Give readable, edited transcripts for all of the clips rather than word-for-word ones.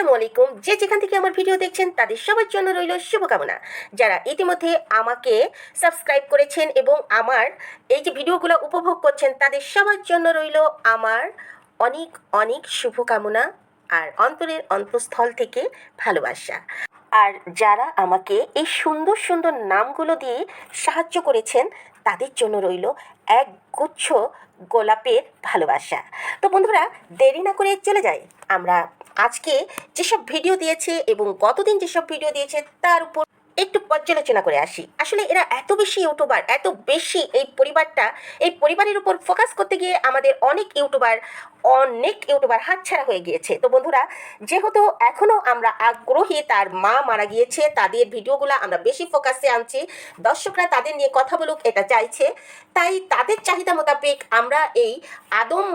আসসালামু আলাইকুম। যে যেখান থেকে আমার ভিডিও দেখছেন তাদের সবার জন্য রইল শুভকামনা। যারা ইতিমধ্যে আমাকে সাবস্ক্রাইব করেছেন এবং আমার এই যে ভিডিওগুলো উপভোগ করছেন তাদের সবার জন্য রইল আমার অনেক অনেক শুভকামনা আর অন্তরের অন্তঃস্থল থেকে ভালোবাসা। আর যারা আমাকে এই সুন্দর সুন্দর নামগুলো দিয়ে সাহায্য করেছেন তাদের জন্য রইল এক গুচ্ছ গোলাপের ভালোবাসা। তো বন্ধুরা, দেরি না করে চলে যাই আমরা আজকে যেসব ভিডিও দিয়েছে এবং গতদিন যেসব ভিডিও দিয়েছে তার উপর একটু পর্যালোচনা করে আসি। আসলে এরা এত বেশি ইউটিউবার, এত বেশি এই পরিবারের উপর ফোকাস করতে গিয়ে আমাদের অনেক ইউটিউবার হাতছাড়া হয়ে গিয়েছে। তো বন্ধুরা, যেহেতু এখনও আমরা আগ্রহী, তার মা মারা গিয়েছে, তাদের ভিডিওগুলো আমরা বেশি ফোকাসে আনছি, দর্শকরা তাদের নিয়ে কথা বলুক এটা চাইছে, তাই তাদের চাহিদা মোতাবেক আমরা এই আদম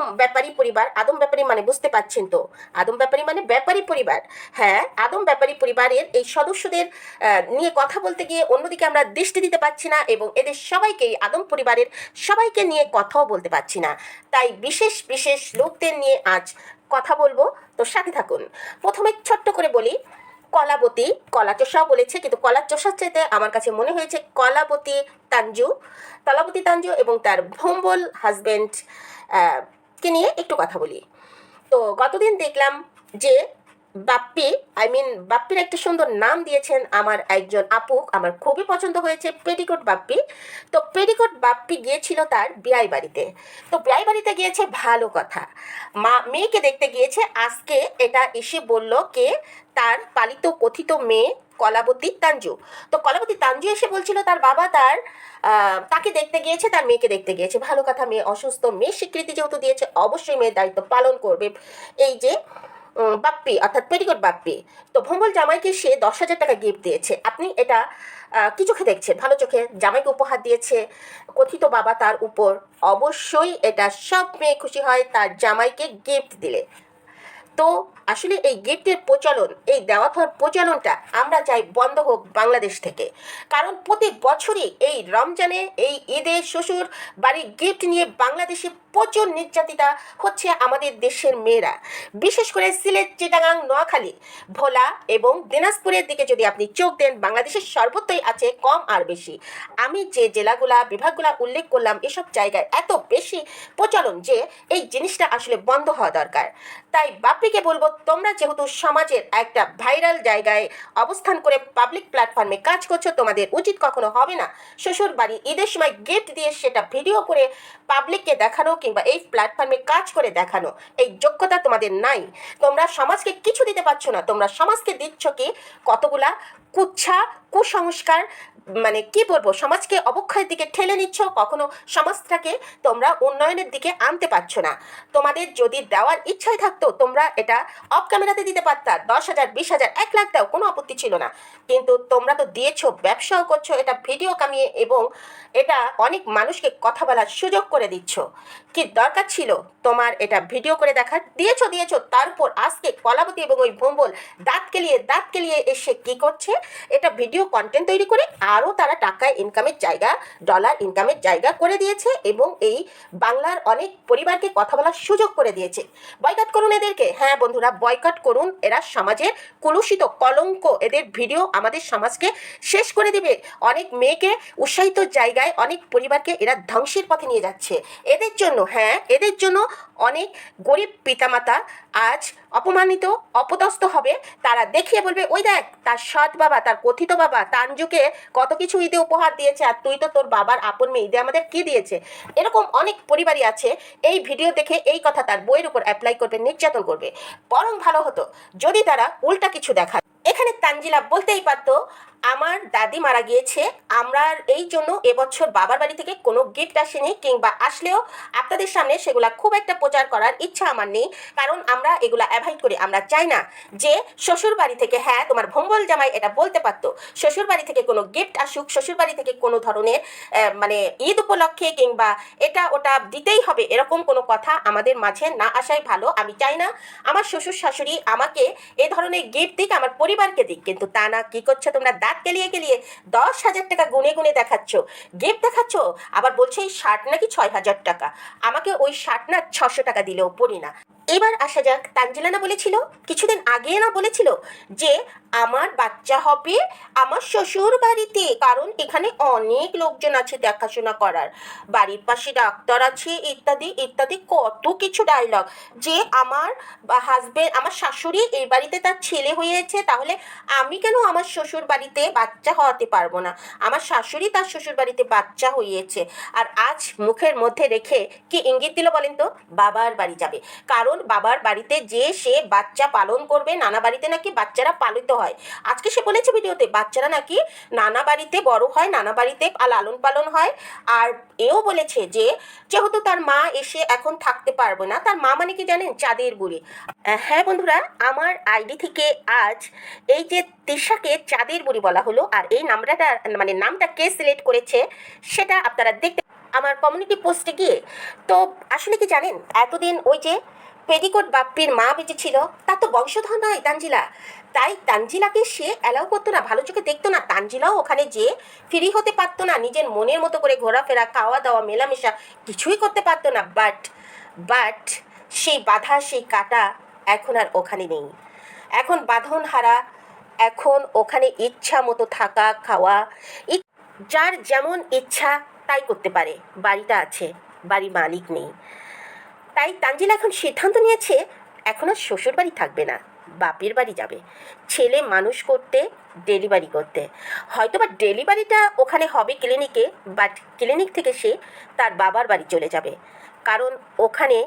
ব্যাপারী মানে বুঝতে পারছেন তো, আদম ব্যাপারী মানে ব্যাপারী পরিবার, হ্যাঁ, আদম ব্যাপারী পরিবারের এই সদস্যদের নিয়ে কথা বলতে গিয়ে অন্যদিকে আমরা দৃষ্টি দিতে পারছি না এবং এদের সবাইকেই, আদম পরিবারের সবাইকে নিয়ে কথাও বলতে পারছি না। তাই বিশেষ বিশেষ লোকদের নিয়ে আজ কথা বলবো, তো সাথে থাকুন। প্রথমে ছোট্ট করে বলি, কলাবতী, কলাচোষাও বলেছে, কিন্তু কলাচোষার চাইতে আমার কাছে মনে হয়েছে কলাবতী তাঞ্জু এবং তার ভম্বল হাজব্যান্ড কে নিয়ে একটু কথা বলি। তো গতদিন দেখলাম যে বাপ্পির একটা সুন্দর নাম দিয়েছেন আমার একজন আপু, আমার খুবই পছন্দ হয়েছে, পেটিকোট বাপ্পি। তো পেটিকোট বাপ্পি গিয়েছিল তার বিয়াই বাড়িতে। তো বিয়াই বাড়িতে গিয়েছে, ভালো কথা, মেয়েকে দেখতে গিয়েছে। আজকে এটা এসে বলল কে, তার পালিত কথিত মেয়ে কলাবতী তাঞ্জু। তো কলাবতী তাঞ্জু এসে বলছিল তার বাবা তাকে দেখতে গিয়েছে, তার মেয়েকে দেখতে গিয়েছে। ভালো কথা, মেয়ে অসুস্থ, মেয়ে স্বীকৃতি যেহেতু দিয়েছে অবশ্যই মেয়ের দায়িত্ব পালন করবে এই যে বাপ্পি, অর্থাৎ পেটিকোট বাপ্পি। তো ভম্বল জামাইকে সে 10,000 টাকা গিফট দিয়েছে। আপনি এটা কি চোখে দেখছেন? ভালো চোখে জামাইকে উপহার দিয়েছে কথিত বাবা তার উপর। অবশ্যই এটা সব মেয়ে খুশি হয় তার জামাইকে গিফট দিলে। তো আসলে এই গিফটের প্রচলন, এই দেওয়া থাওয়ার প্রচলনটা আমরা চাই বন্ধ হোক বাংলাদেশ থেকে। কারণ প্রতি বছরই এই রমজানে, এই ঈদে শ্বশুর বাড়ি গিফট নিয়ে বাংলাদেশে প্রচুর নির্যাতিতা হচ্ছে আমাদের দেশের মেয়েরা। বিশেষ করে সিলেট, চিটাগাং, নোয়াখালী, ভোলা এবং দিনাজপুরের দিকে যদি আপনি চোখ দেন, বাংলাদেশের সর্বত্রই আছে কম আর বেশি। আমি যে বিভাগগুলা উল্লেখ করলাম, এসব জায়গায় এত বেশি প্রচলন যে এই জিনিসটা আসলে বন্ধ হওয়া দরকার। তাই বাপ্পিকে বলবো, তোমরা যেহেতু সমাজের একটা ভাইরাল জায়গায় অবস্থান করে পাবলিক প্ল্যাটফর্মে কাজ করছো, তোমাদের উচিত কখনো হবে না শ্বশুর বাড়ি ঈদের সময় গিফট দিয়ে সেটা ভিডিও করে পাবলিককে দেখানো কিংবা এই প্ল্যাটফর্মে কাজ করে দেখানো। এই যোগ্যতা তোমাদের নাই। তোমরা সমাজকে কিছু দিতে পারছো না, তোমরা সমাজকে দিচ্ছ কি কতগুলা কুসংস্কার, মানে কি বলবো, সমাজকে অবক্ষয়ের দিকে ঠেলে নিচ্ছ, কখনো সমাজটাকে তোমরা উন্নয়নের দিকে আনতে পারছো না। তোমাদের যদি দেওয়ার ইচ্ছাই থাকতো তোমরা এটা অফ ক্যামেরাতে দিতে পারতা, 10,000, 20,000, 1 লাখ দাও, কোনো আপত্তি ছিল না। কিন্তু তোমরা তো দিয়েছো, ব্যবসাও করছো, এটা ভিডিও কামিয়ে এবং এটা অনেক মানুষকে কথা বলার সুযোগ করে দিচ্ছ। কি দরকার ছিল তোমার এটা ভিডিও করে দেখার? দিয়েছো। তারপর আজকে কলাবতী এবং ওই ভম্বল দাঁত কেলিয়ে এসে কি করছে, এটা ভিডিও কন্টেন্ট তৈরি করে আরও তারা টাকা ইনকামের জায়গা, ডলার ইনকামের জায়গা করে দিয়েছে এবং এই বাংলার অনেক পরিবারকে কথা বলার সুযোগ করে দিয়েছে। বয়কট করুন এদেরকে, হ্যাঁ বন্ধুরা, বয়কট করুন। এরা সমাজের কলুষিত কলঙ্ক, এদের ভিডিও আমাদের সমাজকে শেষ করে দিবে। অনেক মেয়েকে উৎসাহিত জায়গায়, অনেক পরিবারকে এরা ধ্বংসের পথে নিয়ে যাচ্ছে। এদের জন্য অনেক গরিব পিতামাতা আজ অপমানিত, অপদস্থ হবে। তারা দেখিয়ে বলবে, ওই দেখ তার সৎ বাবা, তার কথিত বাবা তাঞ্জুকে কত কিছু ঈদে উপহার দিয়েছে, আর তুই তো তোর বাবার আপন মেয়ে, ঈদে আমাদের কি দিয়েছে। এরকম অনেক পরিবারই আছে, এই ভিডিও দেখে এই কথা তার বইয়ের উপর অ্যাপ্লাই করবে, নির্যাতন করবে। বরং ভালো হতো যদি তারা উল্টা কিছু দেখায়। এখানে তানজিলা বলতেই পারতো, আমার দাদি মারা গিয়েছে, আমরা এই জন্য এবছর বাবার বাড়ি থেকে কোনো গিফট আসেনি, কিংবা আসলেও আপনাদের সামনে সেগুলা খুব একটা প্রচার করার ইচ্ছা আমার নেই, কারণ আমরা এগুলা অ্যাভয়েড করি। আমরা চাই না যে শ্বশুর বাড়ি থেকে, হ্যাঁ তোমার ভম্বল জামাই এটা বলতে পারতো, শ্বশুর বাড়ি থেকে কোনো গিফট আসুক, শ্বশুর বাড়ি থেকে কোনো ধরনের মানে ঈদ উপলক্ষে কিংবা এটা ওটা দিতেই হবে এরকম কোনো কথা আমাদের মাঝে না আসাই ভালো। আমি চাই না আমার শ্বশুর শাশুড়ি আমাকে এই ধরনের গিফট দিক, আমার পরিবারকে দিক, কিন্তু তা না। কি করছো তোমরা? দাঁত কেলিয়ে 10,000 টাকা গুনে দেখাচ্ছ, গিফট দেখাচ্ছ, আবার বলছে এই শার্ট নাকি 6,000 টাকা। আমাকে ওই শার্ট না 600 টাকা দিলেও পরি না। এবার আসা যাক, তানজিলা না বলেছিল কিছুদিন আগে, না বলেছিল যে আমার বাচ্চা হবে আমার শ্বশুর বাড়িতে, কারণ এখানে অনেক লোকজন আছে দেখাশোনা করার, বাড়ির পাশে ডাক্তার আছে, ইত্যাদি ইত্যাদি কত কিছু ডায়লগ, যে আমার হাজবেন্ড, আমার শাশুড়ি এই বাড়িতে তার ছেলে হয়েছে, তাহলে আমি কেন আমার শ্বশুর বাড়িতে বাচ্চা হওয়াতে পারবো না, আমার শাশুড়ি তার শ্বশুর বাড়িতে বাচ্চা হইয়েছে, আর আজ মুখের মধ্যে রেখে কি ইঙ্গিত দিল বলেন তো, বাবার বাড়ি যাবে, কারণ বাবার বাড়িতে যে সে বাচ্চা পালন করবে, নানা বাড়িতে নাকি বাচ্চারা পালিত হয়, আজকে সে বলেছে ভিডিওতে বাচ্চারা নাকি নানা বাড়িতে বড় হয়, নানা বাড়িতে লালন পালন হয়, আর এও বলেছে যে যেহেতু তার মা এসে এখন থাকতে পারবে না, তার মা মানে কি জানেন, চাঁদের বুড়ি। হ্যাঁ বন্ধুরা, আমার আইডি থেকে আজ এই যে তিশাকে চাঁদের বুড়ি বলা হলো, আর এই নামটা মানে নামটা কে সিলেক্ট করেছে সেটা আপনারা দেখতে আমার কমিউনিটি পোস্টে গিয়ে। তো আসলে কি জানেন, এতদিন ওই যে পেটিকোট বাপ্পির মা বেঁচে ছিল, তার তো বংশধর নয় তানজিলা, তাই তানজিলাকে সে অ্যালাউ করতো না, ভালো চোখে দেখতো না, তানজিলাও ওখানে যে ফ্রি হতে পারতো না, নিজের মনের মতো করে ঘোরাফেরা, খাওয়া দাওয়া, মেলামেশা কিছুই করতে পারতো না, বাট সেই বাধা, সেই কাটা এখন আর ওখানে নেই, এখন বাঁধন হারা, এখন ওখানে ইচ্ছা মতো থাকা, খাওয়া, যার যেমন ইচ্ছা তাই করতে পারে, বাড়িটা আছে, বাড়ির মালিক নেই। তাই তানজিলা এখন সিদ্ধান্ত নিয়েছে এখন আর শ্বশুর বাড়ি থাকবে না, বাপের বাড়ি যাবে, ছেলে মানুষ করতে, ডেলিভারি করতে, হয়তো বা ডেলিভারিটা ওখানে হবে ক্লিনিকে, বাট ক্লিনিক থেকে সে তার বাবার বাড়ি চলে যাবে, কারণ ওখানে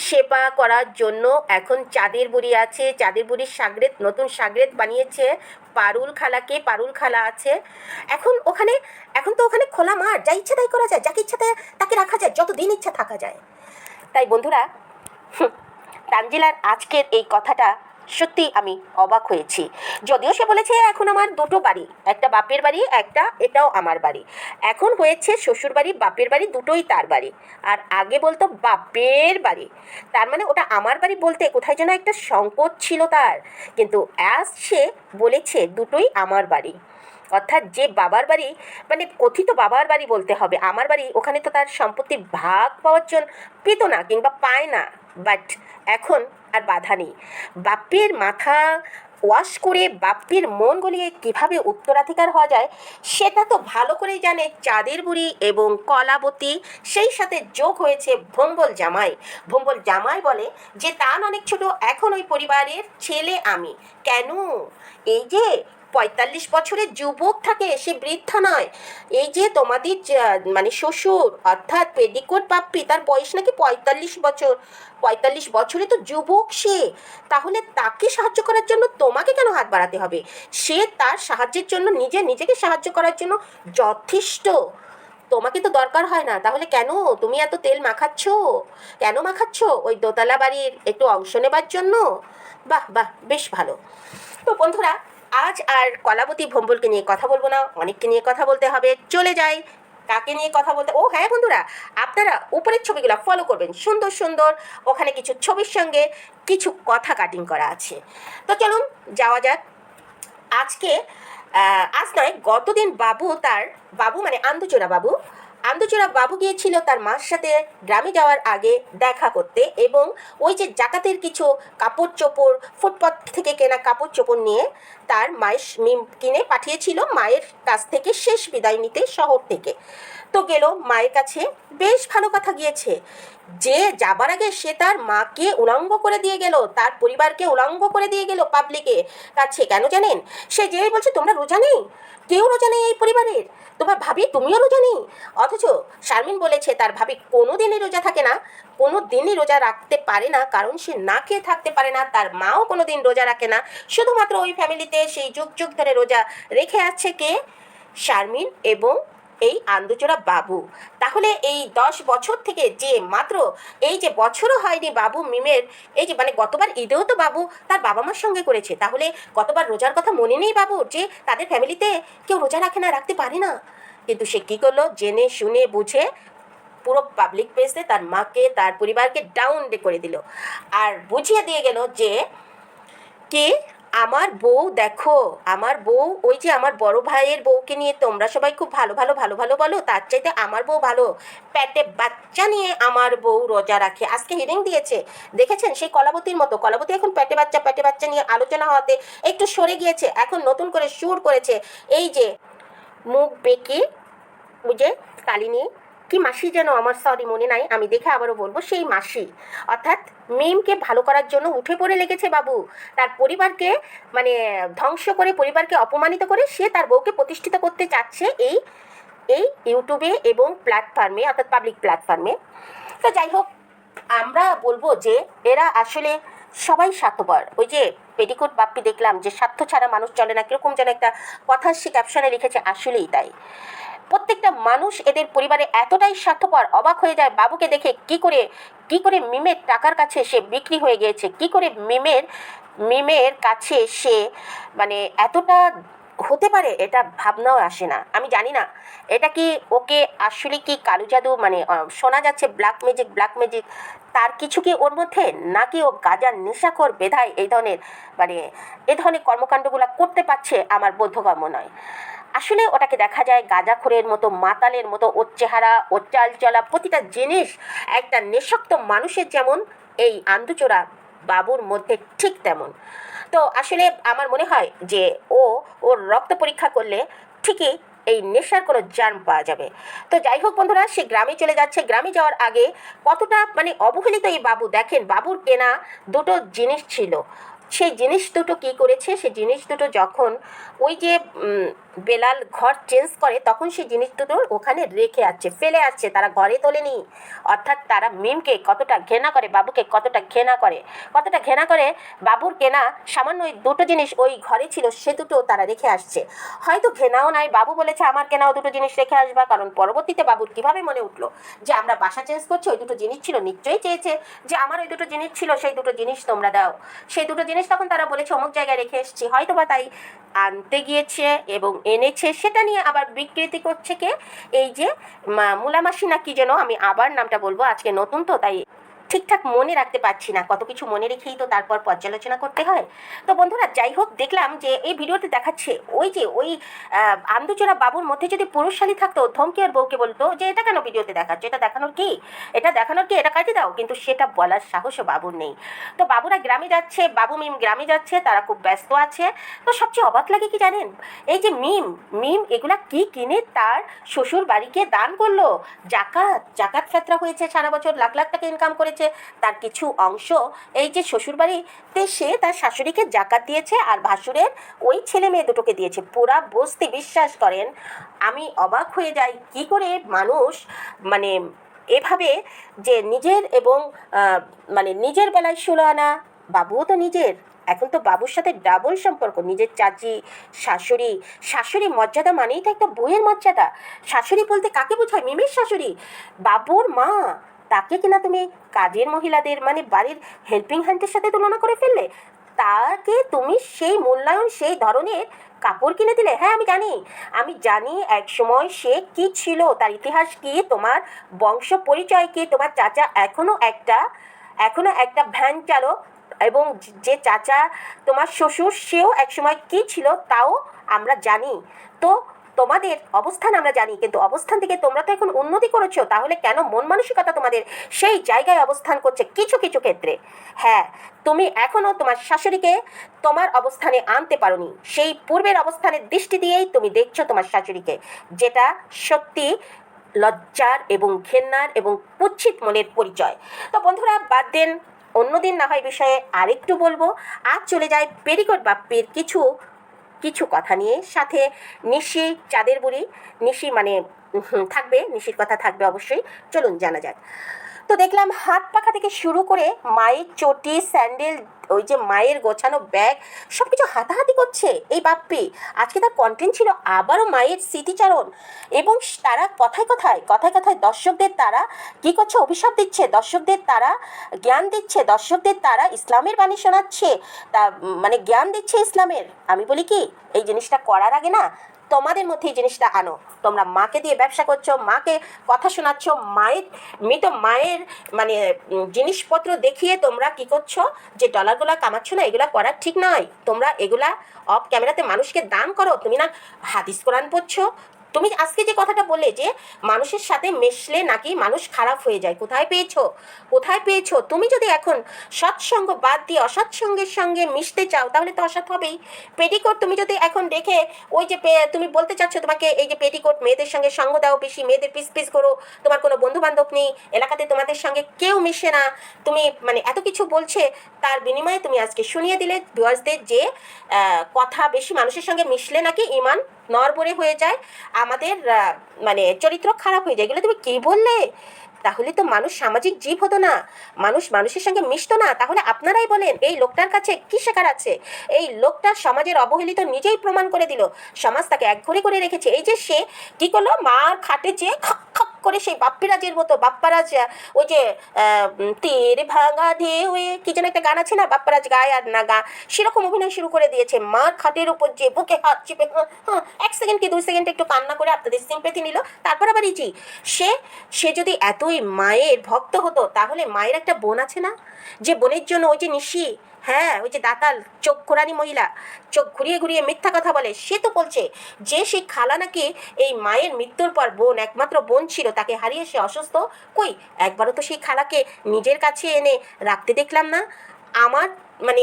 সেবা করার জন্য এখন চাঁদের বুড়ি আছে, চাঁদের বুড়ির সাগরেদ, নতুন সাগরেদ বানিয়েছে পারুল খালাকে, পারুল খালা আছে এখন ওখানে, এখন তো ওখানে খোলা মাঠ, যা ইচ্ছা তাই করা যায়, যাকে ইচ্ছা তাকে রাখা যায়, যতদিন ইচ্ছা থাকা যায়। তাই বন্ধুরা, তানজিলার আজকের এই কথাটা সত্যি আমি অবাক হয়েছি, যদিও সে বলেছে এখন আমার দুটো বাড়ি, একটা বাপের বাড়ি, একটা এটাও আমার বাড়ি, এখন হয়েছে শ্বশুর বাড়ি বাপের বাড়ি দুটোই তার বাড়ি, আর আগে বলতো বাপের বাড়ি, তার মানে ওটা আমার বাড়ি বলতে কোথায় যেন একটা সংকোচ ছিল তার, কিন্তু আজ সে বলেছে দুটোই আমার বাড়ি, অর্থাৎ যে বাবার বাড়ি, মানে কথিত বাবার বাড়ি বলতে হবে, আমার বাড়ি, ওখানে তো তার সম্পত্তির ভাগ পাওয়ার জন্য পেত না কিংবা পায় না, বাট এখন আর বাধা নেই, বাপ্যের মাথা ওয়াশ করে বাপ্যের মন গলিয়ে কীভাবে উত্তরাধিকার হওয়া যায় সেটা তো ভালো করেই জানে চাঁদের বুড়ি এবং কলাবতী, সেই সাথে যোগ হয়েছে ভম্বল জামাই। ভম্বল জামাই বলে যে তান অনেক ছোট, এখন ওই পরিবারের ছেলে আমি, কেন এই যে ৪৫ বছরের যুবক থাকে, সে বৃদ্ধা নয়, এই যে তোমাদের মানে শ্বশুর অর্থাৎ পেডিকোট বাপ্পি, তার বয়স নাকি ৪৫ বছর, ৪৫ বছরে তো যুবক সে, তাহলে তাকে সাহায্য করার জন্য তোমাকে কেন হাত বাড়াতে হবে, সে তার সাহায্যের জন্য নিজেকে সাহায্য করার জন্য যথেষ্ট, তোমাকে তো দরকার হয় না, তাহলে কেন তুমি এত তেল মাখাচ্ছ, কেন মাখাচ্ছ ওই দোতলা বাড়ির একটু অংশ নেবার জন্য? বাহ বাহ, বেশ ভালো। তো বন্ধুরা, আজ আর কলাবতী ভম্বলকে নিয়ে কথা বলবো না, অনেককে নিয়ে কথা বলতে হবে, চলে যাই কাকে নিয়ে কথা বলতে। ও হ্যাঁ বন্ধুরা, আপনারা উপরের ছবিগুলো ফলো করবেন, সুন্দর সুন্দর ওখানে কিছু ছবির সঙ্গে কিছু কথা কাটিং করা আছে। তো চলুন যাওয়া যাক। আজকে আজ নয়, গতদিন বাবু মানে আন্দুচোরা বাবু গিয়েছিল তার মার সাথে গ্রামে যাওয়ার আগে দেখা করতে, এবং ওই যে জাকাতের কিছু কাপড় চোপড়, ফুটপাত থেকে কেনা কাপড় চোপড় নিয়ে তার মায়ের কিনে পাঠিয়েছিল মায়ের কাছ থেকে শেষ বিদায় নিতে শহর থেকে। তো গেল মায়ের কাছে, বেশ ভালো কথা গিয়েছে, যে যাবার আগে সে তার মাকে উলঙ্গ করে দিয়ে গেল, তার পরিবারকে উলঙ্গ করে দিয়ে গেল পাবলিকে কাছে, কেন জানেন, সে যেই বলছে তোমরা রোজা নেই, কেউ রোজা নেই এই পরিবারের, তোমার ভাবি তুমিও রোজা নেই, অথচ শারমিন বলেছে তার ভাবি কোনো দিনই রোজা থাকে না, কোনো দিনই রোজা রাখতে পারে না, কারণ সে না খেয়ে থাকতে পারে না, তার মাও কোনো দিন রোজা রাখে না, শুধুমাত্র ওই ফ্যামিলিতে সেই যুগ যুগ ধরে রোজা রেখে আছে কে, শারমিন এবং এই আন্দুচোরা বাবু। তাহলে এই 10 বছর থেকে যে মাত্র এই যে বছরও হয়নি বাবু মিমের, এই যে মানে গতবার ঈদেও তো বাবু তার বাবা মার সঙ্গে করেছে, তাহলে গতবার রোজার কথা মনে নেই বাবুর, যে তাদের ফ্যামিলিতে কেউ রোজা রাখে না, রাখতে পারে না, কিন্তু সে কী করলো, জেনে শুনে বুঝে পুরো পাবলিক প্লেসে তার মাকে, তার পরিবারকে ডাউন করে দিল, আর বুঝিয়ে দিয়ে গেল যে কি আমার বউ দেখো, আমার বউ ওই যে আমার বড় ভাইয়ের বউকে নিয়ে তোমরা সবাই খুব ভালো ভালো ভালো ভালো বলো, তার চাইতে আমার বউ ভালো। পেটে বাচ্চা নিয়ে আমার বউ রোজা রাখে, আজকে হিরিং দিয়েছে, দেখেছেন? সেই কলাবতীর মতো, কলাবতী এখন পেটে বাচ্চা নিয়ে আলোচনা হওয়াতে একটু সরে গিয়েছে, এখন নতুন করে সুর করেছে। এই যে মুখ বেঁকে, ওই যে কালিনী কি মাসি যেন, আমার সরি মনে নাই, আমি দেখে আবারও বলবো, সেই মাসি, অর্থাৎ মিমকে ভালো করার জন্য উঠে পড়ে লেগেছে বাবু। তার পরিবারকে মানে ধ্বংস করে, পরিবারকে অপমানিত করে সে তার বউকে প্রতিষ্ঠিত করতে চাচ্ছে এই এই ইউটিউবে এবং প্ল্যাটফর্মে, অর্থাৎ পাবলিক প্ল্যাটফর্মে। তো যাই হোক, আমরা বলবো যে এরা আসলে সবাই স্বার্থপর। ওই যে পেটিকোট বাপ্পি দেখলাম যে স্বার্থ ছাড়া মানুষ চলে না, কীরকম যেন একটা কথা সে ক্যাপশনে লিখেছে, আসলেই তাই। প্রত্যেকটা মানুষ এদের পরিবারে এতটাই স্বার্থপর, অবাক হয়ে যায় বাবুকে দেখে, কি করে মিমের টাকার কাছে সে বিক্রি হয়ে গিয়েছে, কি করে মিমের কাছে সে মানে এতটা হতে পারে, এটা ভাবনাও আসে না। আমি জানি না এটা কি ওকে আসলে কি কালো জাদু, মানে শোনা যাচ্ছে ব্ল্যাক ম্যাজিক তার কিছু কি ওর মধ্যে, নাকি ও গাঁজার নেশাখোর বেধায় এই ধরনের কর্মকাণ্ডগুলো করতে পারছে, আমার বোধগম্য নয়। আসলে ওটাকে দেখা যায় গাঁজাখোরের মতো, মাতালের মতো, ওর চেহারা, ওর চালচলা, প্রতিটা জিনিস একটা নেশাক্ত মানুষের যেমন, এই আন্দুচোরা বাবুর মধ্যে ঠিক তেমন। তো আসলে আমার মনে হয় যে ওর রক্ত পরীক্ষা করলে ঠিকই এই নেশার কোনো জার্ম পাওয়া যাবে। তো যাই হোক বন্ধুরা, সে গ্রামে চলে যাচ্ছে। গ্রামে যাওয়ার আগে কতটা অবহেলিত এই বাবু, দেখেন বাবুর কেনা দুটো জিনিস ছিল, সেই জিনিস দুটো কী করেছে, সেই জিনিস দুটো যখন ওই যে বেলাল ঘর চেঞ্জ করে, তখন সেই জিনিস দুটো ওখানে রেখে আসছে, ফেলে আসছে, তারা ঘরে তোলেনি। অর্থাৎ তারা মিমকে কতটা ঘৃণা করে, বাবুকে কতটা ঘৃণা করে বাবুর কেনা সামান্য ওই দুটো জিনিস ওই ঘরে ছিল, সে দুটো তারা রেখে আসছে। হয়তো ঘৃণাও নাই, বাবু বলেছে আমার কেনাও দুটো জিনিস রেখে আসবা, কারণ পরবর্তীতে বাবুর কীভাবে মনে উঠলো যে আমরা বাসা চেঞ্জ করছি, ওই দুটো জিনিস ছিল, নিশ্চয়ই চেয়েছে যে আমার ওই দুটো জিনিস ছিল, সেই দুটো জিনিস তোমরা দাও। সেই দুটো জিনিস তখন তারা বলেছে অমুক জায়গায় রেখে এসেছি, হয়তো বা তাই আনতে গিয়েছে এবং এনেছে, সেটা নিয়ে আবার বিকৃতি করছে কে, এই যে মুলামাসি না কি যেন, আমি আবার নামটা বলবো, আজকে নতুন তো তাই ঠিকঠাক মনে রাখতে পারছি না, কত কিছু মনে রেখেই তো তারপর পর্যালোচনা করতে হয়। তো বন্ধুরা যাই হোক, দেখলাম যে এই ভিডিওতে দেখাচ্ছে ওই আন্দুচোরা বাবুর মধ্যে যদি পুরুষশালী থাকতো, ধমকি ওর বউকে বলতো যে এটা কেন ভিডিওতে দেখাচ্ছে, এটা দেখানোর কি, এটা কাটে দাও, কিন্তু সেটা বলার সাহসও বাবুর নেই। তো বাবুরা গ্রামে যাচ্ছে, মিম গ্রামে যাচ্ছে, তারা খুব ব্যস্ত আছে। তো সবচেয়ে অবাক লাগে কি জানেন, এই যে মিম এগুলা কি কিনে তার শ্বশুর বাড়িকে দান করলো, জাকাত ফেতরা হয়েছে, সারা বছর লাখ লাখ টাকা ইনকাম করেছে, তার কিছু অংশ এই যে শ্বশুরবাড়িতে সে তার শাশুড়িকে জাকাত দিয়েছে, আর ভাসুরের ওই ছেলে মেয়ে দুটোকে দিয়েছে। পুরা বস্তি বিশ্বাস করেন, আমি অবাক হয়ে যাই কি করে মানুষ এভাবে যে নিজের এবং নিজের বেলায় 16 আনা, বাবুও তো নিজের, এখন তো বাবুর সাথে ডাবল সম্পর্ক, নিজের চাচি, শাশুড়ি মর্যাদা মানেই তো একটা বউয়ের মর্যাদা। শাশুড়ি বলতে কাকে বোঝায়? মিমের শাশুড়ি, বাবুর মা, তাকে কিনা তুমি কাজের মহিলাদের বাড়ির হেল্পিং হ্যান্ডের সাথে তুলনা করে ফেললে, তাকে তুমি সেই মূল্যায়ন, সেই ধরনের কাপড় কিনে দিলে। হ্যাঁ আমি জানি এক সময় সে কি ছিল, তার ইতিহাস কি, তোমার বংশ পরিচয় কি, তোমার চাচা এখনো একটা ভ্যান চালক, এবং যে চাচা তোমার শ্বশুর সেও একসময় কি ছিল তাও আমরা জানি। তো তোমাদের অবস্থান আমরা জানি, কিন্তু অবস্থান থেকে তোমরা তো এখন উন্নতি করেছো, তাহলে কেন মন মানসিকতা তোমাদের সেই জায়গায় অবস্থান করছে কিছু কিছু ক্ষেত্রে। হ্যাঁ, তুমি এখনও তোমার শাশুড়িকে তোমার অবস্থানে আনতে পারোনি, সেই পূর্বের অবস্থানের দৃষ্টি দিয়েই তুমি দেখছো তোমার শাশুড়িকে, যেটা সত্যি লজ্জার এবং ঘেন্নার এবং কুৎসিত মনের পরিচয়। তো বন্ধুরা বাদ দেন, অন্যদিন না হয় বিষয়ে আরেকটু বলবো। আজ চলে যায় পেটিকোট বাপ্পির কিছু কথা নিয়ে, সাথে নিশি, চাঁদের বুড়ি, নিশি থাকবে, নিশির কথা থাকবে অবশ্যই। চলুন জানা যাক। তো দেখলাম হাত পাখা থেকে শুরু করে মায়ের চটি, স্যান্ডেল, ওই যে মায়ের গোছানো ব্যাগ, সব কিছু হাতাহাতি করছে এই বাপ্পি। আজকে তার কন্টেন্ট ছিল আবারও মায়ের স্মৃতিচারণ, এবং তারা কথায় কথায় দর্শকদের তারা কী করছে, অভিশাপ দিচ্ছে, দর্শকদের তারা জ্ঞান দিচ্ছে, দর্শকদের তারা ইসলামের বাণী শোনাচ্ছে, তা জ্ঞান দিচ্ছে ইসলামের। আমি বলি কি, এই জিনিসটা করার আগে না তোমাদের মধ্যে এই জিনিসটা আনো। তোমরা মাকে দিয়ে ব্যবসা করছো, মাকে কথা শোনাচ্ছ, মায়ের মানে জিনিসপত্র দেখিয়ে তোমরা কি করছো, যে ডলারগুলো কামাচ্ছ না, এগুলা করা ঠিক নয়। তোমরা এগুলা অফ ক্যামেরাতে মানুষকে দান করো। তুমি না হাদিস কোরআন পড়ছো। তুমি আজকে যে কথাটা বললে যে মানুষের সাথে মেশলে নাকি মানুষ খারাপ হয়ে যায়, কোথায় পেয়েছো? তুমি যদি এখন সৎসঙ্গ বাদ দিয়ে অসৎসঙ্গের সঙ্গে মিশতে চাও তাহলে তো অসৎ হবেই। পেটিকোট তুমি যদি এখন দেখে ওই যে তুমি বলতে চাচ্ছ তোমাকে এই যে পেটিকোট মেয়েদের সঙ্গে সঙ্গ দাও বেশি, মেয়েদের পিস করো, তোমার কোনো বন্ধু বান্ধব নেই, এলাকাতে তোমাদের সঙ্গে কেউ মিশে না, তুমি মানে এত কিছু বলছে, তার বিনিময়ে তুমি আজকে শুনিয়ে দিলে ভিউয়ার্সদের যে কথা বেশি মানুষের সঙ্গে মিশলে নাকি ইমান নড়বড়ে হয়ে যায়, আমাদের মানে চরিত্র খারাপ হয়ে যায়। এগুলো তুমি কি বললে? তাহলে তো মানুষ সামাজিক জীব হতো না, মানুষের সঙ্গে মিশতো না। তাহলে আপনারাই বলেন এই লোকটার কাছে কি শেখার আছে? এই লোকটা সমাজের অবহেলিত নিজেই প্রমাণ করে দিল, সমাজ তাকে একঘরে করে রেখেছে। এই যে সে কি করলো, মার খাটে যে খক খক করে সেই বাপ্পিরাজের মতো, বাপ্পারাজ ওই যে তীর ভাঙা ঢেউয়ে কি যেন একটা গান আছে না, বাপ্পারাজ গায় আর না গা, সেরকম অভিনয় শুরু করে দিয়েছে। মার খাটের উপর যে বুকে হাত চেপে 1 সেকেন্ড কি 2 সেকেন্ড একটু কান্না করে আপনাদের সিম্পেথি নিল, তারপর আবার ইজি। সে যদি এতই মায়ের ভক্ত হতো তাহলে মায়ের একটা বোন আছে না, যে বোনের জন্য ওই যে নিশি, হ্যাঁ ওই যে দাতাল চোখ ঘোরানি মহিলা, চোখ ঘুরিয়ে মিথ্যা কথা বলে, সে তো বলছে যে সেই খালা নাকি এই মায়ের মৃত্যুর পর একমাত্র বোন ছিল, তাকে হারিয়ে সে অসুস্থ। কই একবারও তো সেই খালাকে নিজের কাছে এনে রাখতে দেখলাম না। আমার মানে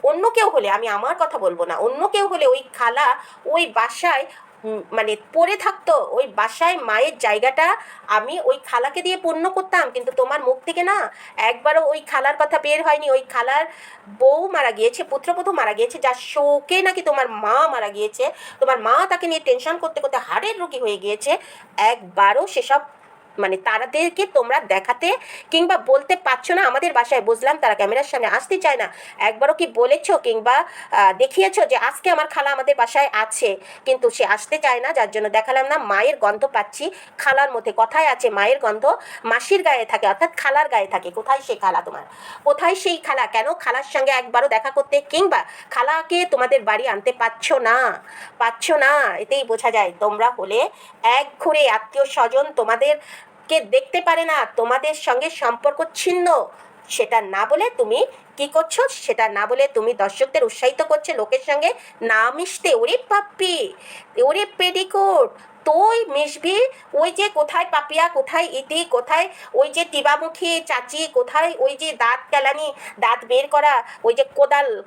অন্য কেউ হলে, আমি আমার কথা বলবো না, অন্য কেউ হলে ওই খালা ওই বাসায় মানে পড়ে থাকতো, ওই বাসায় মায়ের জায়গাটা আমি ওই খালাকে দিয়ে পূর্ণ করতাম। কিন্তু তোমার মুখ থেকে না একবারও ওই খালার কথা বের হয়নি। ওই খালার বউ মারা গিয়েছে, পুত্রবধূ মারা গিয়েছে, যার শোকে নাকি তোমার মা মারা গিয়েছে, তোমার মা তাকে নিয়ে টেনশন করতে করতে হাড়ের রোগী হয়ে গিয়েছে। একবারও সেসব মানে তাদেরকে তোমরা দেখাতে কিংবা বলতে পারছো না আমাদের বাসায়। বুঝলাম তারা ক্যামেরার সামনে আসতে চায় না, একবারও কি বলেছো কিংবা দেখিয়েছো যে আজকে আমার খালা আমাদের বাসায় আছে, কিন্তু সে আসতে চায় না, যার জন্য দেখালাম না। মায়ের গন্ধ পাচ্ছি খালার মধ্যে, কথায় আছে মায়ের গন্ধ মাসির গায়ে থাকে, অর্থাৎ খালার গায়ে থাকে। কোথায় সেই খালা তোমার? কোথায় সেই খালা? কেন খালার সঙ্গে একবারও দেখা করতে কিংবা খালাকে তোমাদের বাড়ি আনতে পারছো না? এতেই বোঝা যায় তোমরা হলে এক ঘুরে আত্মীয় স্বজন তোমাদের কে দেখতে পারে না, তোমাদের সঙ্গে সম্পর্ক ছিন্ন। সেটা না বলে তুমি কি করছো, সেটা না বলে তুমি দর্শকদের উৎসাহিত করছে লোকের সঙ্গে না মিশতে। ওরে পাপ্পি, ওরে পেডিকোট, তুই মিশবি ওই যে কোথায় পাপিয়া, কোথায় ইতি, কোথায় ওই যে টিবামুখী চাচি, কোথায় ওই যে দাঁত কেলানি, দাঁত বের করা, ওই যে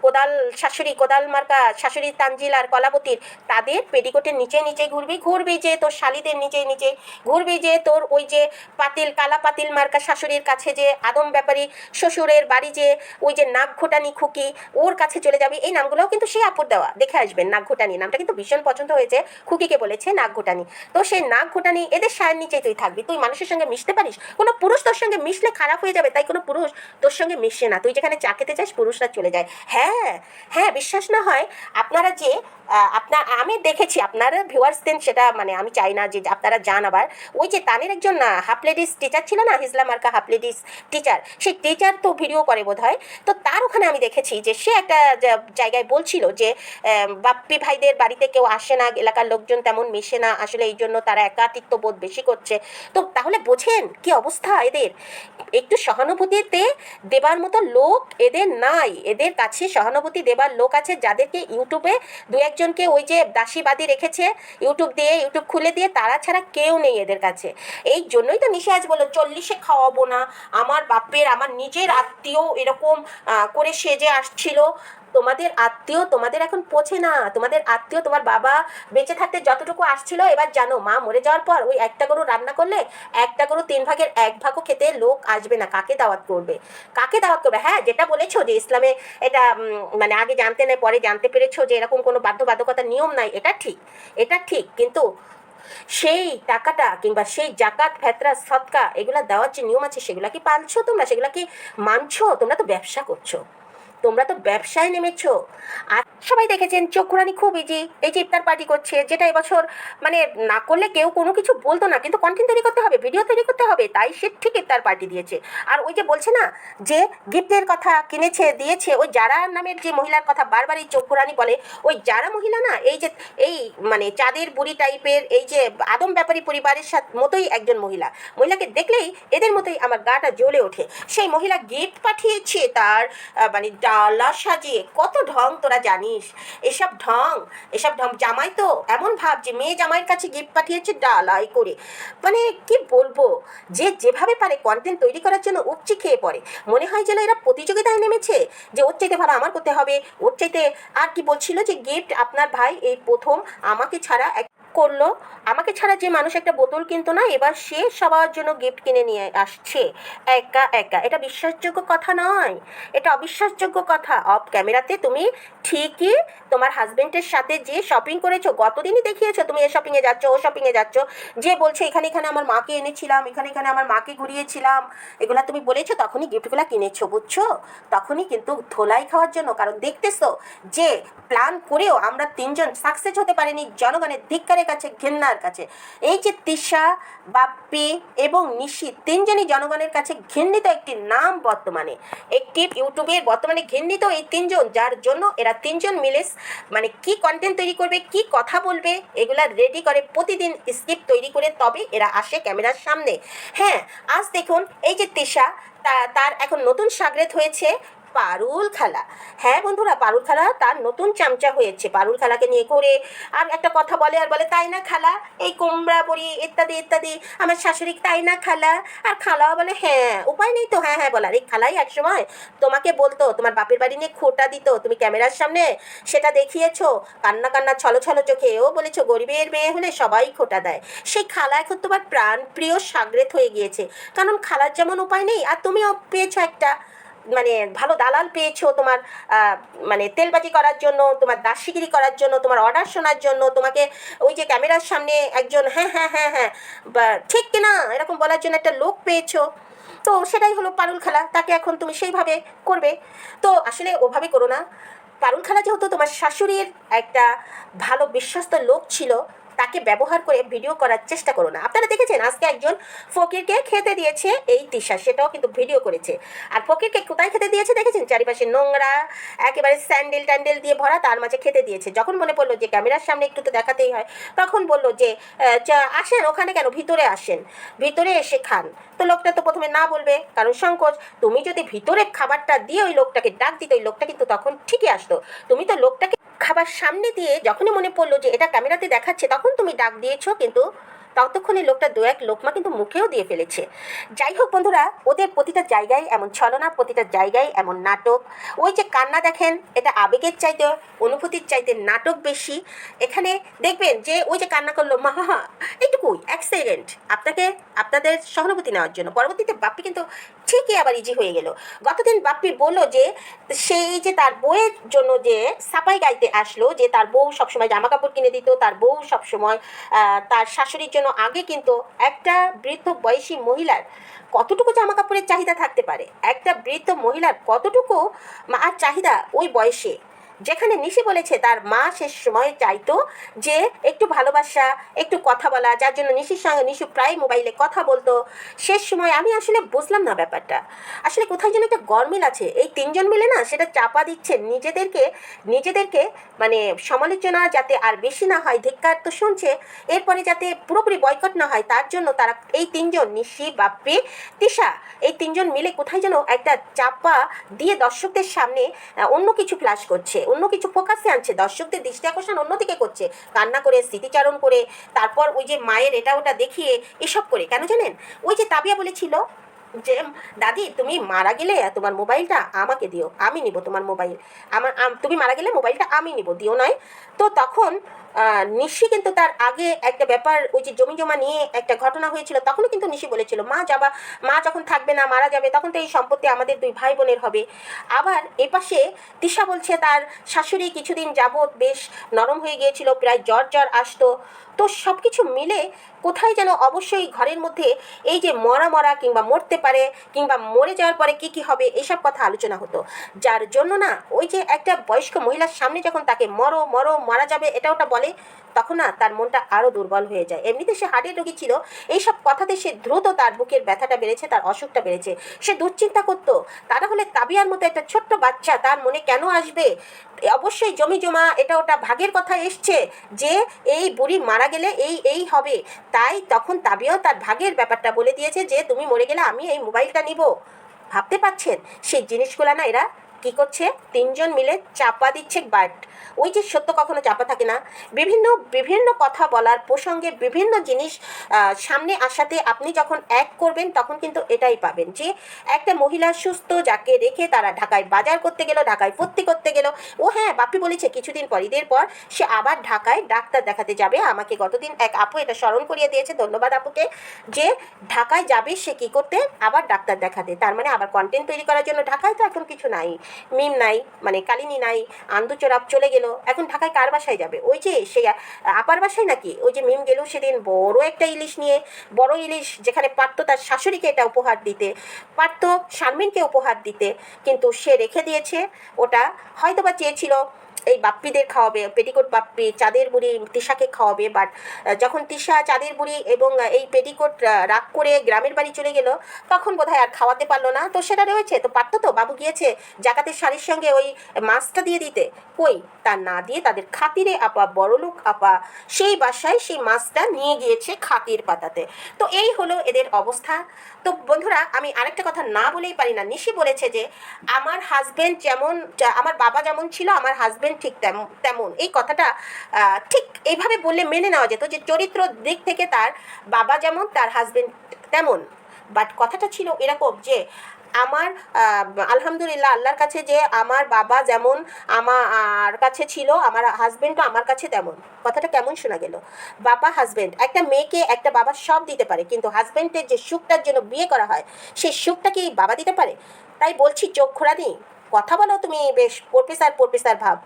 কোদাল শাশুড়ি, কোদাল মার্কা শাশুড়ি তানজিল আর কলাবতীর, তাদের পেটিকোটের নিচে ঘুরবি যে তোর শালিদের নিচে ঘুরবি যে তোর ওই যে কালা পাতিল মার্কা শাশুড়ির কাছে, যে আদম ব্যাপারী শ্বশুরের বাড়ি, যে ওই যে নাক ঘোটানি খুকি, ওর কাছে চলে যাবি। এই নামগুলোও কিন্তু সেই আপুর দেওয়া, দেখে আসবেন। নাক ঘোটানি নামটা কিন্তু ভীষণ পছন্দ হয়েছে, খুকিকে বলেছে নাক ঘোটানি। তো সেই নাক ঘোটানি এদের সায়ের নিচেই তুই থাকবি। তুই মানুষের সঙ্গে মিশতে পারিস? কোনো পুরুষ তোর সঙ্গে মিশলে খারাপ হয়ে যাবে, তাই কোনো পুরুষ তোর সঙ্গে মিশে না। তুই যেখানে চা খেতে চাস পুরুষরা চলে যায়। হ্যাঁ বিশ্বাস না হয় আপনারা যে আমি দেখেছি আপনারা ভিউয়ার্স দেন, সেটা মানে আমি চাই না যে আপনারা যান। আবার ওই যে তানের একজন হাফ লেডিস টিচার ছিল না, হিজলা মার্কা হাফ লেডিস টিচার, সেই টিচার তো ভিডিও করে বোধ হয়। তো তার ওখানে আমি দেখেছি যে সে একটা জায়গায় বলছিল যে বাপ্পি ভাইদের বাড়িতে কেউ আসে না, এলাকার লোকজন তেমন মিশে না, আসলে এই জন্য তারা একাকিত্ব বোধ বেশি করছে। তো তাহলে বোঝেন কি অবস্থা এদের। একটু সহানুভূতিতে দেবার মতো লোক এদের নাই। এদের কাছে সহানুভূতি দেবার লোক আছে যাদেরকে ইউটিউবে দু একজনকে ওই যে দাসীবাদী রেখেছে, ইউটিউব খুলে দিয়ে, তারা ছাড়া কেউ নেই এদের কাছে। এই জন্যই তো নিশে আজ বললো 40-এ খাওয়াবো না। আমার বাপের, আমার নিজের আত্মীয় এরকম করে সেজে আসছিল। তোমাদের আত্মীয় তোমাদের এখন পৌঁছে না। তোমাদের আত্মীয় তোমার বাবা বেঁচে থাকতে যতটুকু আসছিল, এবার জানো মা মরে যাওয়ার পর ওই একটা গরু রান্না করলে একটা গরু 3 ভাগের 1 ভাগও খেতে লোক আসবে না। কাকে দাওয়াত করবে? হ্যাঁ, যেটা বলেছো যে ইসলামে এটা মানে আগে জানতে নেই পরে জানতে পেরেছো যে এরকম কোনো বাধ্যবাধকতার নিয়ম নাই, এটা ঠিক। কিন্তু সেই টাকাটা কিংবা সেই জাকাত ফেতরা সদকা এগুলা দেওয়ার যে নিয়ম আছে সেগুলা কি পালছো তোমরা? সেগুলা কি মানছো? তোমরা তো ব্যবসা করছো। তোমরা তো ব্যবসায় নেমেছো। আর সবাই দেখেছেন চক্ষুরানি খুব ইজি, এই যে ইফতার পার্টি করছে, যেটা এবছর মানে না করলে কেউ কোনো কিছু বলতো না, কিন্তু কন্টেন্ট তৈরি করতে হবে, ভিডিও তৈরি করতে হবে, তাই সে ঠিক ইফতার পার্টি দিয়েছে। আর ওই যে বলছে না যে গিফটের কথা কিনেছে দিয়েছে, ওই যারা নামের যে মহিলার কথা বারবার এই চক্ষুরানি বলে, ওই যারা মহিলা না, এই যে এই মানে চাঁদের বুড়ি টাইপের, এই যে আদম ব্যাপারী পরিবারের সাথে মতোই একজন মহিলাকে দেখলেই এদের মতোই আমার গাটা জ্বলে ওঠে। সেই মহিলা গিফট পাঠিয়েছে তার মানে ডালা সাজিয়ে, কত ঢং তোরা জানিস, এসব ঢং জামাই তো এমন ভাব যে মেয়ে জামাইয়ের কাছে গিফট পাঠিয়েছে ডালাই করে। মানে কি বলবো, যে যেভাবে পারে কন্টেন্ট তৈরি করার জন্য উপচি খেয়ে পড়ে, মনে হয় যেন এরা প্রতিযোগিতায় নেমেছে যে ওর চাইতে ভালো আমার করতে হবে, ওর চাইতে। আর কি বলছিল যে গিফট আপনার ভাই এই প্রথম আমাকে ছাড়া করলো, আমাকে ছাড়া যে মানুষ একটা বোতল কিনতো না, এবার সে সবার জন্য গিফট কিনে নিয়ে আসছে একা একা। এটা বিশ্বাসযোগ্য কথা নয়, এটা অবিশ্বাসযোগ্য কথা। অফ ক্যামেরাতে তুমি ঠিকই তোমার হাজবেন্ডের সাথে যে শপিং করেছো, গতদিনই দেখিয়েছো তুমি এ শপিংয়ে যাচ্ছ, ও শপিংয়ে যাচ্ছ, যে বলছে এখানে এখানে আমার মাকে এনেছিলাম, এখানে এখানে আমার মাকে ঘুরিয়েছিলাম, এগুলা তুমি বলেছো, তখনই গিফটগুলা কিনেছো, বুঝছো? তখনই কিন্তু ধোলাই খাওয়ার জন্য। কারণ দেখতেছো যে প্ল্যান করেও আমরা তিনজন সাকসেস হতে পারিনি, জনগণের ধিক্কারের কাছে, ঘৃণার কাছে। এই যে তিশা, বাপ্পি এবং নিশি, তিনজনই জনগণের কাছে ঘৃণিত একটি নাম বর্তমানে, একটি ইউটিউবের বর্তমানে ঘৃণিত এই তিনজন, যার জন্য এরা তিনজন মিলে মানে কি কন্টেন্ট তৈরি করবে, কি কথা বলবে, এগুলা রেডি করে প্রতিদিন স্ক্রিপ্ট তৈরি করে তবে এরা আসে ক্যামেরার সামনে। হ্যাঁ, আজ দেখুন এই যে তিশা, তার এখন নতুন সাগরেদ হয়েছে পারুল খালা। হ্যাঁ বন্ধুরা, পারুল খালা তার নতুন চামচা হয়েছে। পারুল খালাকে নিয়ে করে আর একটা কথা বলে, আর বলে তাই না খালা, এই কুমড়া বড়ি ইত্যাদি ইত্যাদি আমার শাশুড়ি, তাই না খালা। আর খালাও বলে হ্যাঁ, উপায় নেই তো হ্যাঁ হ্যাঁ বলার। এই খালাই একসময় তোমাকে বলতো, তোমার বাপের বাড়ি নিয়ে খোটা দিত, তুমি ক্যামেরার সামনে সেটা দেখিয়েছো কান্না কান্না ছলো ছলো চোখে, ও বলেছো গরিবের মেয়ে হলে সবাই খোটা দেয়। সেই খালা এখন তোমার প্রাণ প্রিয় সাগরেদ হয়ে গিয়েছে, কারণ খালার যেমন উপায় নেই, আর তুমিও পেয়েছো একটা মানে ভালো দালাল পেয়েছো তোমার মানে তেলবাজি করার জন্য, তোমার দাসিগিরি করার জন্য, তোমার অর্ডার শোনার জন্য, তোমাকে ওই যে ক্যামেরার সামনে একজন হ্যাঁ হ্যাঁ হ্যাঁ হ্যাঁ বা ঠিক কিনা এরকম বলার জন্য একটা লোক পেয়েছো। তো সেটাই হলো পারুল খালা, তাকে এখন তুমি সেইভাবে করবে। তো আসলে ওভাবে করো না। পারুল খালা যেহেতু তোমার শাশুড়ির একটা ভালো বিশ্বস্ত লোক ছিল, তাকে ব্যবহার করে ভিডিও করার চেষ্টা করো না। আপনারা দেখেছেন আজকে একজন ফকিরকে খেতে দিয়েছে এই তিশা, সেটাও কিন্তু ভিডিও করেছে। আর ফকিরকে কোথায় খেতে দিয়েছে দেখেছেন? চারিপাশে নোংরা, একেবারে স্যান্ডেল ট্যান্ডেল দিয়ে ভরা, তার মাঝে খেতে দিয়েছে। যখন মনে পড়লো যে ক্যামেরার সামনে একটু তো দেখাতেই হয়, তখন বললো যে আসেন ওখানে, কেন ভিতরে আসেন, ভিতরে এসে খান। তো লোকটা তো প্রথমে না বলবে, কারণ সংকোচ। তুমি যদি ভিতরে খাবারটা দিয়ে ওই লোকটাকে ডাক দিতে, ওই লোকটা কিন্তু তখন ঠিকই আসতো। তুমি তো লোকটাকে খাবার সামনে দিয়ে যখনই মনে পড়লো যে এটা ক্যামেরাতে দেখাচ্ছে, তখন তুমি ডাক দিয়েছো, কিন্তু ততক্ষণে লোকটা দু এক লোকমা কিন্তু মুখেও দিয়ে ফেলেছে। যাই হোক বন্ধুরা, ওদের প্রতিটা জায়গায় এমন ছলনা, প্রতিটা জায়গায় এমন নাটক। ওই যে কান্না দেখেন, এটা আবেগের চাইতে, অনুভূতির চাইতে নাটক বেশি। এখানে দেখবেন যে ওই যে কান্না করলো মা, এইটুকুই এক সেকেন্ড আপনাদের সহানুভূতি নেওয়ার জন্য। পরবর্তীতে বাপ্পি কিন্তু ঠিকই আবার ইজি হয়ে গেল। গতদিন বাপ্পি বললো যে সেই যে তার বউয়ের জন্য যে সাপাই গাইতে আসলো, যে তার বউ সবসময় জামা কাপড় কিনে দিত, তার বউ সবসময় তার শাশুড়ির জন্য। আগে কিন্তু একটা বৃদ্ধ বয়সী মহিলার কতটুকু জামা কাপড়ের চাহিদা থাকতে পারে, একটা বৃদ্ধ মহিলার কতটুকু আর চাহিদা ওই বয়সে, যেখানে নিশি বলেছে তার মা শেষ সময় চাইতো যে একটু ভালোবাসা, একটু কথা বলা, যার জন্য নিশির সঙ্গে নিশু প্রায় মোবাইলে কথা বলতো। শেষ সময় আমি আসলে বুঝলাম না ব্যাপারটা, আসলে কোথায় যেন একটা গরমিল আছে। এই তিনজন মিলে না সেটা চাপা দিচ্ছে নিজেদেরকে মানে সমালোচনা যাতে আর বেশি না হয়, ধিক্কার তো শুনছে, এরপরে যাতে পুরোপুরি বয়কট না হয়, তার জন্য তারা এই তিনজন, নিশি, বাপ্পি, তিশা, এই তিনজন মিলে কোথায় যেন একটা চাপা দিয়ে দর্শকদের সামনে অন্য কিছু ফ্ল্যাশ করছে, অন্য কিছু ফোকাসে আনছে, দর্শকদের দৃষ্টি আকর্ষণ অন্যদিকে করছে, কান্না করে, স্মৃতিচারণ করে, তারপর ওই যে মায়ের এটা ওটা দেখিয়ে এসব করে। কেন জানেন? ওই যে তাবিয়া বলেছিল যে দাদি তুমি মারা গেলে তোমার মোবাইলটা আমাকে দিও, আমি নিব তোমার মোবাইল, তুমি মারা গেলে মোবাইলটা আমি নিব, দিও নয়। তো তখন নিশি কিন্তু তার আগে একটা ব্যাপার, ওই যে জমি জমা নিয়ে একটা ঘটনা হয়েছিল, তখনও কিন্তু নিশি বলেছিল মা যখন থাকবে না, মারা যাবে, তখন তো এই সম্পত্তি আমাদের দুই ভাই বোনের হবে। আবার এপাশে তিশা বলছে তার শাশুড়ি কিছুদিন যাবৎ বেশ নরম হয়ে গিয়েছিল, প্রায় জ্বর আসতো। তো সব কিছু মিলে কোথায় যেন অবশ্যই ঘরের মধ্যে এই যে মরা কিংবা মরতে পারে কিংবা মরে যাওয়ার পরে কি হবে এইসব কথা আলোচনা হতো, যার জন্য না ওই যে একটা বয়স্ক মহিলার সামনে যখন তাকে মরো মারা যাবে এটা ওটা বলে, তখন না তার মনটা আরও দুর্বল হয়ে যায়। এমনিতে সে হার্টের রোগী ছিল, এইসব কথাতে সে দ্রুত তার বুকের ব্যথাটা বেড়েছে, তার অসুখটা বেড়েছে, সে দুশ্চিন্তা করতো তা না হলে তাবিয়ার মতো একটা ছোট্ট বাচ্চা তার মনে কেন আসবে? অবশ্যই জমি জমা এটা ওটা ভাগের কথা এসছে যে এই বুড়ি মারা গেলে এই হবে, তাই তখন তাবিয়াও তার ভাগের ব্যাপারটা বলে দিয়েছে যে তুমি মরে গেলে আমি এই মোবাইলটা নিব। ভাবতে পারছেন সেই জিনিসগুলো না এরা কি করছে, তিনজন মিলে চাপা দিচ্ছে। বাট ওই যে সত্য কখনো চাপা থাকে না, বিভিন্ন কথা বলার প্রসঙ্গে বিভিন্ন জিনিস সামনে আসাতে আপনি যখন এক করবেন তখন কিন্তু এটাই পাবেন যে একটা মহিলা সুস্থ যাকে রেখে তারা ঢাকায় বাজার করতে গেল, ঢাকায় ভর্তি করতে গেল। ও হ্যাঁ, বাপ্পি বলেছে কিছুদিন পর ঈদের পর সে আবার ঢাকায় ডাক্তার দেখাতে যাবে। আমাকে গতদিন এক আপু এটা স্মরণ করিয়ে দিয়েছে, ধন্যবাদ আপুকে, যে ঢাকায় যাবে সে কি করতে, আবার ডাক্তার দেখাতে। তার মানে আবার কন্টেন্ট তৈরি করার জন্য। ঢাকায় তো এখন কিছু নাই, মিম নাই, মানে কালিনী নাই, আন্দুচোরাপ চলে গেল, এখন ঢাকায় কার বাসায় যাবে? ওই যে সেই আপার বাসায় নাকি? ওই যে মিম গেল সেদিন বড় একটা ইলিশ নিয়ে, বড় ইলিশ যেখানে পারতো তার শাশুড়িকে এটা উপহার দিতে, পারতো শারমিনকে উপহার দিতে, কিন্তু সে রেখে দিয়েছে। ওটা হয়তোবা চেয়েছিল এই বাপ্পিদের খাওয়াবে, পেটিকোট বাপ্পি চাঁদের বুড়ি তিশাকে খাওয়াবে, বাট যখন তিশা চাঁদের বুড়ি এবং এই পেটিকোট রাগ করে গ্রামের বাড়ি চলে গেল তখন বোধহয় আর খাওয়াতে পারলো না। তো সেটা রয়েছে, তো পারতো তো, বাবু গিয়েছে জাকাতের শাড়ির সঙ্গে ওই মাছটা দিয়ে দিতে, কই তা না দিয়ে তাদের খাতিরে আপা, বড়লোক আপা সেই বাসায় সেই মাছটা নিয়ে গিয়েছে খাতির পাতাতে। তো এই হলো এদের অবস্থা। তো বন্ধুরা, আমি আরেকটা কথা না বলেই পারি না। নিশি বলেছে যে আমার হাজবেন্ড যেমন, আমার বাবা যেমন ছিল আমার হাজবেন্ড ঠিক তেমন। এই কথাটা ঠিক এইভাবে বললে মেনে নেওয়া যেত যে চরিত্র দিক থেকে তার বাবা যেমন তার হাজবেন্ড তেমন। বাট কথাটা ছিল এরকম যে আমার আলহামদুলিল্লাহ আল্লাহর কাছে যে আমার বাবা যেমন আমার কাছে ছিল আমার হাজবেন্ডও আমার কাছে তেমন। কথাটা কেমন শোনা গেল? বাবা হাজবেন্ড, একটা মেয়েকে একটা বাবা সব দিতে পারে, কিন্তু হাজবেন্ডের যে সুখটার জন্য বিয়ে করা হয় সেই সুখটা কি বাবা দিতে পারে? তাই বলছি চোখ খোরানি কথা বলো, তুমি বেশ প্রফেসর ভাব,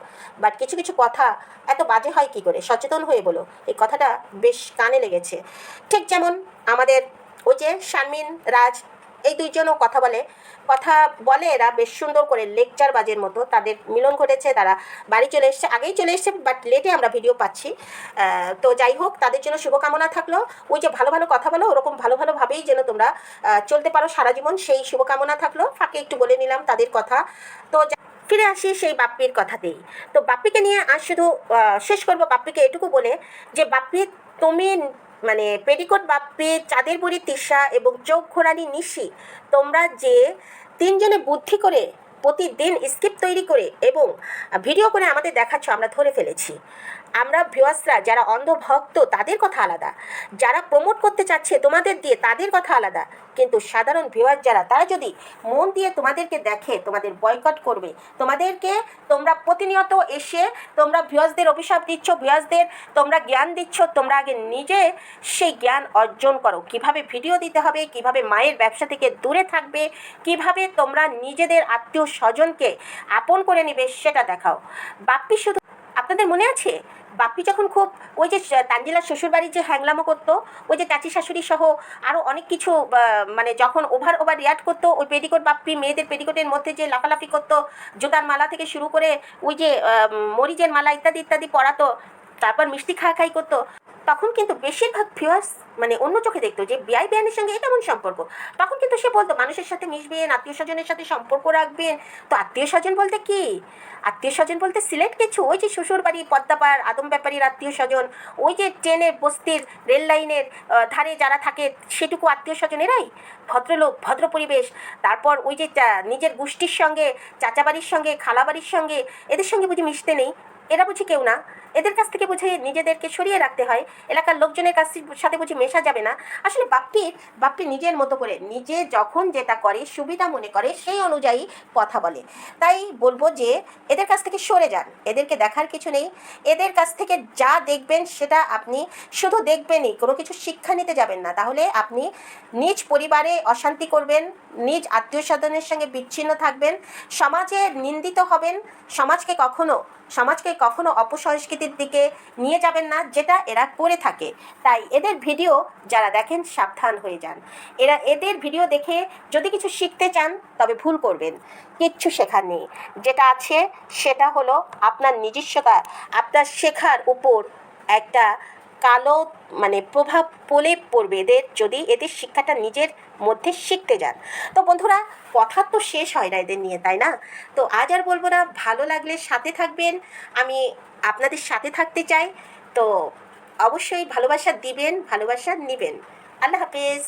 বাট কিছু কিছু কথা এত বাজে হয় কি করে? সচেতন হয়ে বলো। এই কথাটা বেশ কানে লেগেছে। ঠিক যেমন আমাদের ওই যে শারমিন রাজ, এই দুইজনও কথা বলে এরা বেশ সুন্দর করে লেকচার বাজের মতো। তাদের মিলন ঘটেছে, তারা বাড়ি চলে এসছে, আগেই চলে এসছে, বাট লেটে আমরা ভিডিও পাচ্ছি। তো যাই হোক, তাদের জন্য শুভকামনা থাকলো। ওই যে ভালো কথা বলো, ওরকম ভালোভাবেই যেন তোমরা চলতে পারো সারা জীবন, সেই শুভকামনা থাকলো। ফাঁকে একটু বলে নিলাম তাদের কথা। তো ফিরে আসি সেই বাপ্পির কথাতেই। তো বাপ্পিকে নিয়ে আজ শুধু শেষ করবো বাপ্পিকে এটুকু বলে যে বাপ্পি, তুমি মানে পেটিকোট বাপ্পি, চাঁদের বুড়ি তিশা এবং চোখ ঘোরানি নিশি, তোমরা যে তিনজনে বুদ্ধি করে প্রতিদিন স্ক্রিপ্ট তৈরি করে এবং ভিডিও করে আমাদের দেখাচ্ছ, আমরা ধরে ফেলেছি। আমরা ভিউয়ার্সরা যারা অন্ধভক্ত তাদের কথা আলাদা, যারা প্রমোট করতে চাচ্ছে তোমাদের দিয়ে তাদের কথা আলাদা, কিন্তু সাধারণ ভিউয়ার যারা, তারা যদি মন দিয়ে তোমাদেরকে দেখে তোমাদের বয়কট করবে। তোমরা প্রতিনিয়ত এসে তোমরা ভিউয়ার্সদের অভিশাপ দিচ্ছ, ভিউয়ার্সদের তোমরা জ্ঞান দিচ্ছ। তোমরা আগে নিজে সেই জ্ঞান অর্জন করো, কিভাবে ভিডিও দিতে হবে, কিভাবে মায়ের ব্যবসা থেকে দূরে থাকবে, কিভাবে তোমরা নিজেদের আত্মীয় স্বজনকে আপন করে নেবে সেটা দেখাও। বাপ্পি শুধু, আপনাদের মনে আছে বাপ্পি যখন খুব ওই যে তানজিলার শ্বশুরবাড়ির যে হ্যাংলামো করতো, ওই যে চাচি শাশুড়ি সহ আরও অনেক কিছু, মানে যখন ওভার রিয়াক্ট করতো, ওই পেটিকোট বাপ্পি মেয়েদের পেটিকোটের মধ্যে যে লাফালাফি করতো, জুতার মালা থেকে শুরু করে ওই যে মরিচের মালা ইত্যাদি পরাতো, তারপর মিষ্টি খাই করতো, তখন কিন্তু বেশিরভাগ ভিউয়ার্স মানে অন্য চোখে দেখতো যে বিআই বিয়ানের সঙ্গে এটা কেমন সম্পর্ক। তখন কিন্তু সে বলতো মানুষের সাথে মিশবেন, আত্মীয় স্বজনের সাথে সম্পর্ক রাখবেন। তো আত্মীয় স্বজন বলতে কি? আত্মীয় স্বজন বলতে সিলেট কিছু, ওই যে শ্বশুরবাড়ি পদ্মাপাড় আদম ব্যাপারীর আত্মীয় স্বজন, ওই যে ট্রেনের বস্তির রেল লাইনের ধারে যারা থাকে সেটুকু আত্মীয় স্বজন, এরাই ভদ্রলোক, ভদ্র পরিবেশ। তারপর ওই যে নিজের গোষ্ঠীর সঙ্গে, চাচা বাড়ির সঙ্গে, খালা বাড়ির সঙ্গে, এদের সঙ্গে বুঝি মিশতে নেই, এরা বুঝি কেউ না, এদের কাছ থেকে বুঝে নিজেদেরকে সরিয়ে রাখতে হয়, এলাকার লোকজনের সাথে বুঝি মেশা যাবে না। আসলে বাপ্পি নিজের মতো করে নিজে যখন যেটা করে সুবিধা মনে করে সেই অনুযায়ী কথা বলে। তাই বলবো যে এদের কাছ থেকে সরে যান, এদেরকে দেখার কিছু নেই। এদের কাছ থেকে যা দেখবেন সেটা আপনি শুধু দেখবেনই, কোনো কিছু শিক্ষা নিতে যাবেন না। তাহলে আপনি নিজ পরিবারে অশান্তি করবেন, নিজ আত্মীয় স্বজনের সঙ্গে বিচ্ছিন্ন থাকবেন, সমাজে নিন্দিত হবেন, সমাজকে কখনো অপসংস্কৃতি সংস্কৃতির দিকে নিয়ে যাবেন না, যেটা এরা করে থাকে। তাই এদের ভিডিও যারা দেখেন সাবধান হয়ে যান। এদের ভিডিও দেখে যদি কিছু শিখতে চান তবে ভুল করবেন, কিচ্ছু শেখার নেই। যেটা আছে সেটা হলো আপনার নিজস্বতা, আপনার শেখার উপর একটা কালো প্রভাব পড়বে এদের শিক্ষাটা নিজের মধ্যে শিখতে যান। তো বন্ধুরা, কথা তো শেষ হয় না এদের নিয়ে, তাই না? তো আজ আর বলবো না, ভালো লাগলে সাথে থাকবেন, আমি আপনাদের সাথে থাকতে চাই। তো অবশ্যই ভালোবাসা দিবেন, ভালোবাসা নেবেন। আল্লাহ হাফেজ।